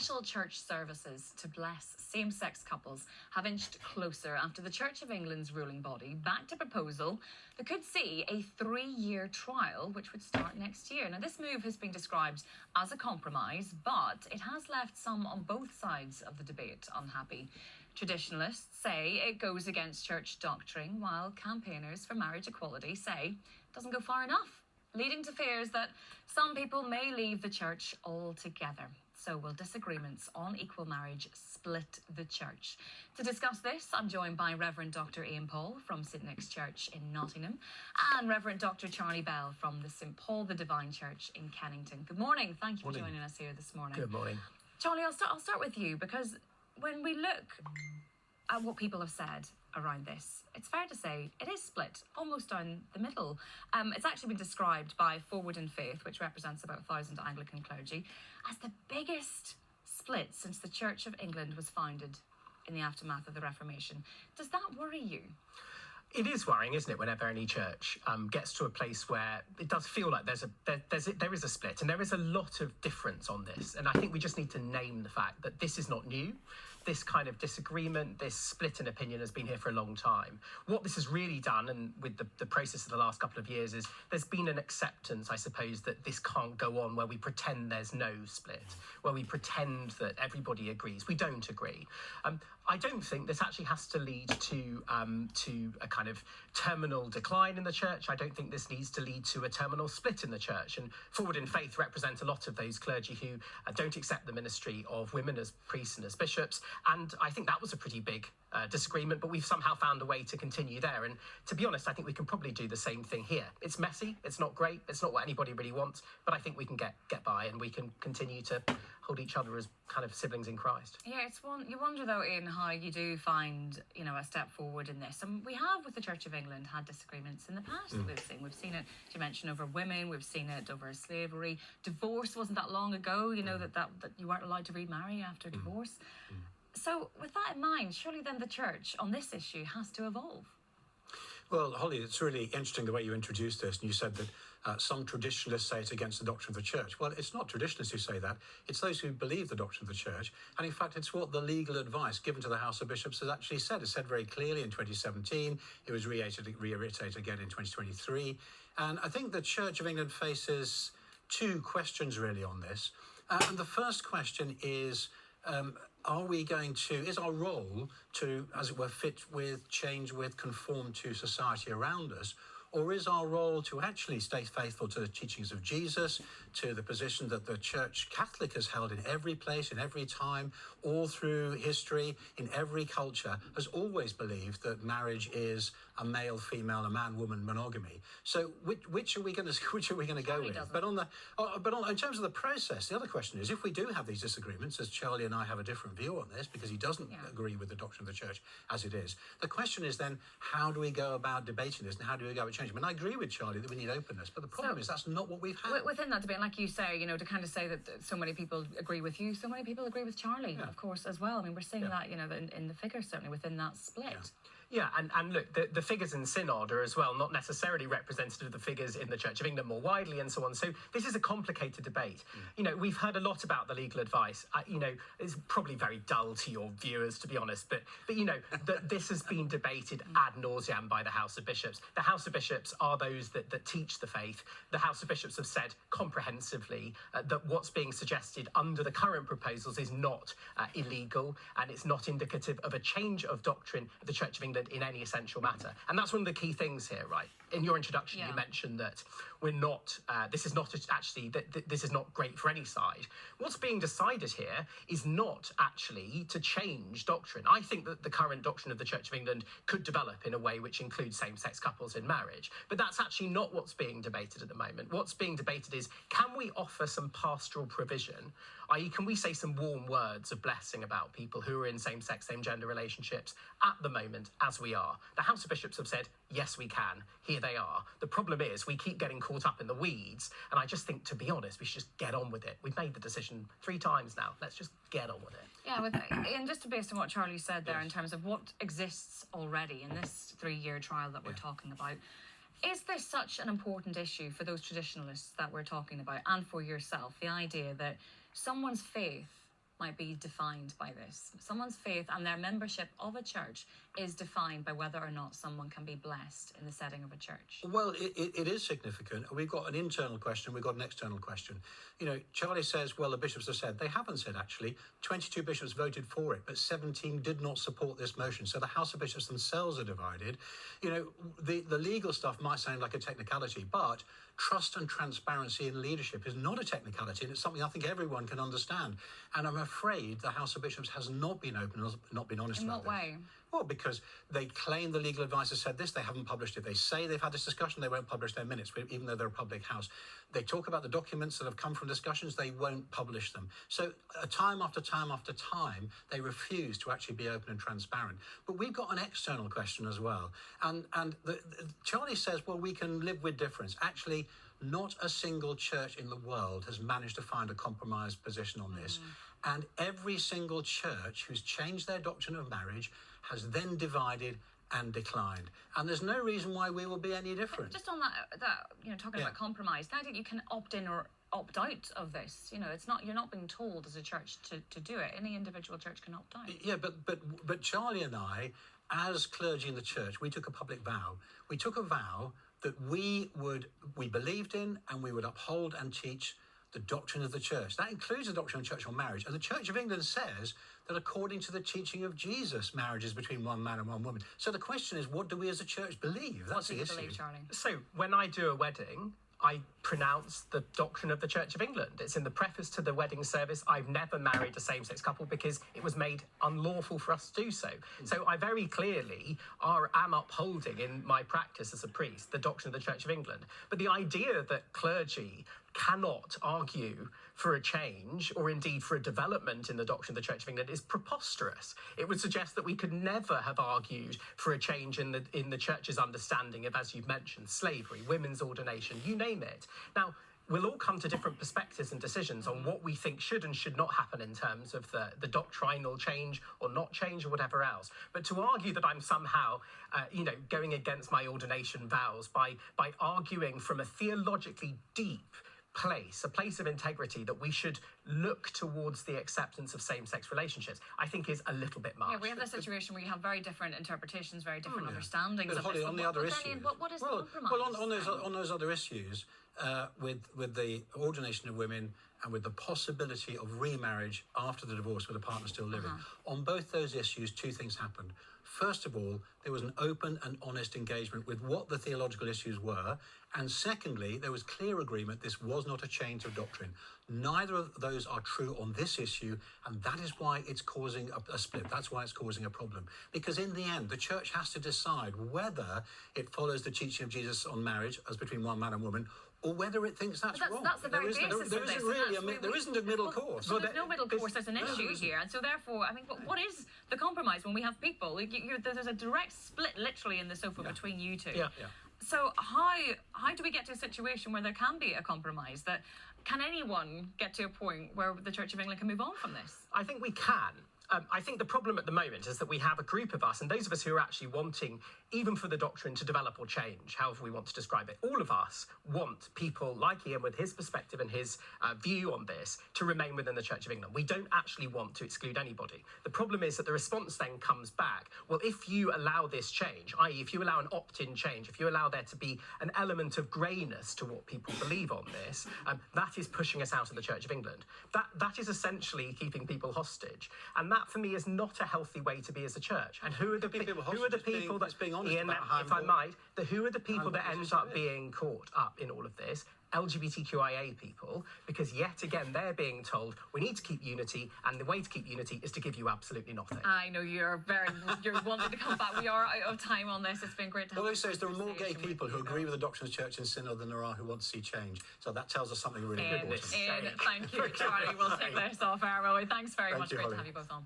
Special church services to bless same-sex couples have inched closer after the Church of England's ruling body backed a proposal that could see a 3-year trial which would start next year. Now, this move has been described as a compromise, but it has left some on both sides of the debate unhappy. Traditionalists say it goes against church doctrine, while campaigners for marriage equality say it doesn't go far enough, leading to fears that some people may leave the church altogether. So will disagreements on equal marriage split the church? To discuss this, I'm joined by Reverend Dr. Ian Paul from St Nick's Church in Nottingham and Reverend Dr. Charlie Bell from the St Paul the Divine Church in Kennington. Good morning. Thank you for joining us here this morning. Good morning. Charlie, I'll start with you, because when we look at what people have said around this, it's fair to say it is split almost down the middle. It's actually been described by Forward in Faith, which represents about 1,000 Anglican clergy, as the biggest split since the Church of England was founded in the aftermath of the Reformation. Does that worry you? It is worrying, isn't it, whenever any church gets to a place where it does feel like there is a split, and there is a lot of difference on this. And I think we just need to name the fact that this is not new. This kind of disagreement, this split in opinion has been here for a long time. What this has really done, and with the process of the last couple of years, is there's been an acceptance, I suppose, that this can't go on where we pretend there's no split, where we pretend that everybody agrees. We don't agree. I don't think this actually has to lead to a kind of terminal decline in the church. I don't think this needs to lead to a terminal split in the church. And Forward in Faith represent a lot of those clergy who don't accept the ministry of women as priests and as bishops. And I think that was a pretty big disagreement, but we've somehow found a way to continue there. And to be honest, I think we can probably do the same thing here. It's messy, it's not great, it's not what anybody really wants, but I think we can get by, and we can continue to hold each other as kind of siblings in Christ. Yeah, you wonder though, Ian, how you do find, a step forward in this. And we have, with the Church of England, had disagreements in the past that we've seen it, as you mentioned, over women, we've seen it over slavery. Divorce wasn't that long ago, that you weren't allowed to remarry after divorce. So with that in mind, surely then the church on this issue has to evolve. Well, Holly, it's really interesting the way you introduced this, and you said that some traditionalists say it's against the doctrine of the church. Well, it's not traditionalists who say that, it's those who believe the doctrine of the church, and in fact it's what the legal advice given to the House of Bishops has actually said. It said very clearly in 2017, it was reiterated again in 2023, and I think the Church of England faces two questions really on this, and the first question is, is our role to, as it were, fit with, change with, conform to society around us? Or is our role to actually stay faithful to the teachings of Jesus, to the position that the Church Catholic has held in every place, in every time, all through history, in every culture, has always believed that marriage is a male-female, a man-woman monogamy. So which are we going to go with? But in terms of the process, the other question is, if we do have these disagreements, as Charlie and I have a different view on this, because he doesn't agree with the doctrine of the church as it is, the question is then, how do we go about debating this, and how do we go about changing? I mean, I agree with Charlie that we need openness, but the problem is that's not what we've had. Within that debate, like you say, to kind of say that so many people agree with you, so many people agree with Charlie, of course, as well. I mean, we're seeing that, in the figures, certainly within that split. Yeah, and look, the figures in Synod are as well not necessarily representative of the figures in the Church of England more widely and so on. So this is a complicated debate. We've heard a lot about the legal advice. It's probably very dull to your viewers, to be honest, but that this has been debated ad nauseam by the House of Bishops. The House of Bishops are those that teach the faith. The House of Bishops have said comprehensively that what's being suggested under the current proposals is not illegal, and it's not indicative of a change of doctrine of the Church of England in any essential matter. And that's one of the key things here, right? In your introduction, you mentioned that we're not, this is not actually, this is not great for any side. What's being decided here is not actually to change doctrine. I think that the current doctrine of the Church of England could develop in a way which includes same-sex couples in marriage, but that's actually not what's being debated at the moment. What's being debated is, can we offer some pastoral provision, i.e. can we say some warm words of blessing about people who are in same-sex, same-gender relationships at the moment as we are? The House of Bishops have said, yes, we can. Here they are. The problem is we keep getting caught up in the weeds, and I just think, to be honest, we should just get on with it. We've made the decision 3 times now. Let's just get on with it. Yeah, and just based on what Charlie said there in terms of what exists already in this 3-year trial that we're talking about, is this such an important issue for those traditionalists that we're talking about, and for yourself, the idea that someone's faith might be defined by this. Someone's faith and their membership of a church is defined by whether or not someone can be blessed in the setting of a church. Well, it is significant. We've got an internal question, we've got an external question. You know, Charlie says, well, the bishops have said. They haven't said, actually. 22 bishops voted for it, but 17 did not support this motion. So the House of Bishops themselves are divided. You know, the legal stuff might sound like a technicality, but trust and transparency in leadership is not a technicality, and it's something I think everyone can understand. And I'm afraid the House of Bishops has not been open, not been honest about this. In what way? Well, because they claim the legal advisor said this, they haven't published it. They say they've had this discussion, they won't publish their minutes, even though they're a public house. They talk about the documents that have come from discussions, they won't publish them. So time after time after time, they refuse to actually be open and transparent. But we've got an external question as well. And Charlie says, well, we can live with difference. Actually, not a single church in the world has managed to find a compromised position on this. And every single church who's changed their doctrine of marriage has then divided and declined. And there's no reason why we will be any different. Just on that talking about compromise, now that you can opt in or opt out of this, it's not, you're not being told as a church to do it. Any individual church can opt out. Yeah, but Charlie and I, as clergy in the church, we took a public vow. We took a vow that we believed in and we would uphold and teach the doctrine of the church. That includes the doctrine of church on marriage. And the Church of England says that according to the teaching of Jesus, marriage is between one man and one woman. So the question is, what do we as a church believe? That's the issue. What do you believe, Charlie? So when I do a wedding, I pronounce the doctrine of the Church of England. It's in the preface to the wedding service. I've never married a same-sex couple because it was made unlawful for us to do so. So I very clearly am upholding in my practice as a priest the doctrine of the Church of England. But the idea that clergy cannot argue for a change or indeed for a development in the doctrine of the Church of England is preposterous. It would suggest that we could never have argued for a change in the church's understanding of, as you've mentioned, slavery, women's ordination, you name it. Now, we'll all come to different perspectives and decisions on what we think should and should not happen in terms of the doctrinal change or not change or whatever else. But to argue that I'm somehow, going against my ordination vows by arguing from a theologically deep place, a place of integrity, that we should look towards the acceptance of same-sex relationships, I think is a little bit much. Yeah, we have this situation where you have very different interpretations, very different understandings of Holly, this. on the other issues, what is the compromise? Well, on those other issues, with the ordination of women and with the possibility of remarriage after the divorce with a partner still living, on both those issues, two things happened. First of all, there was an open and honest engagement with what the theological issues were. And secondly, there was clear agreement this was not a change of doctrine. Neither of those are true on this issue, and that is why it's causing a split. That's why it's causing a problem. Because in the end, the church has to decide whether it follows the teaching of Jesus on marriage as between one man and woman, or whether it thinks that's wrong. That's the very basis of this. There isn't a middle course. Well, there's no middle course. There's an issue here, and so therefore, I mean, what is the compromise when we have people? There's a direct split, literally, in the sofa between you two. Yeah. So how do we get to a situation where there can be a compromise? That can anyone get to a point where the Church of England can move on from this? I think we can. I think the problem at the moment is that we have a group of us, and those of us who are actually wanting, even for the doctrine to develop or change, however we want to describe it, all of us want people like Ian with his perspective and his view on this to remain within the Church of England. We don't actually want to exclude anybody. The problem is that the response then comes back, well, if you allow this change, i.e. if you allow an opt-in change, if you allow there to be an element of greyness to what people believe on this, that is pushing us out of the Church of England. That is essentially keeping people hostage. And that, for me, is not a healthy way to be as a church. And who are the people that, Ian, if I might, who are the people that end up being caught up in all of this? LGBTQIA people, because yet again they're being told we need to keep unity, and the way to keep unity is to give you absolutely nothing. I know you're wanting to come back. We are out of time on this. It's been great to have. All I say is there are more gay people who agree with the doctrine of the Church in Synod than there are who want to see change. So that tells us something really important. Thank you, Charlie. We'll take this off air. Thanks very much. Great to have you both on.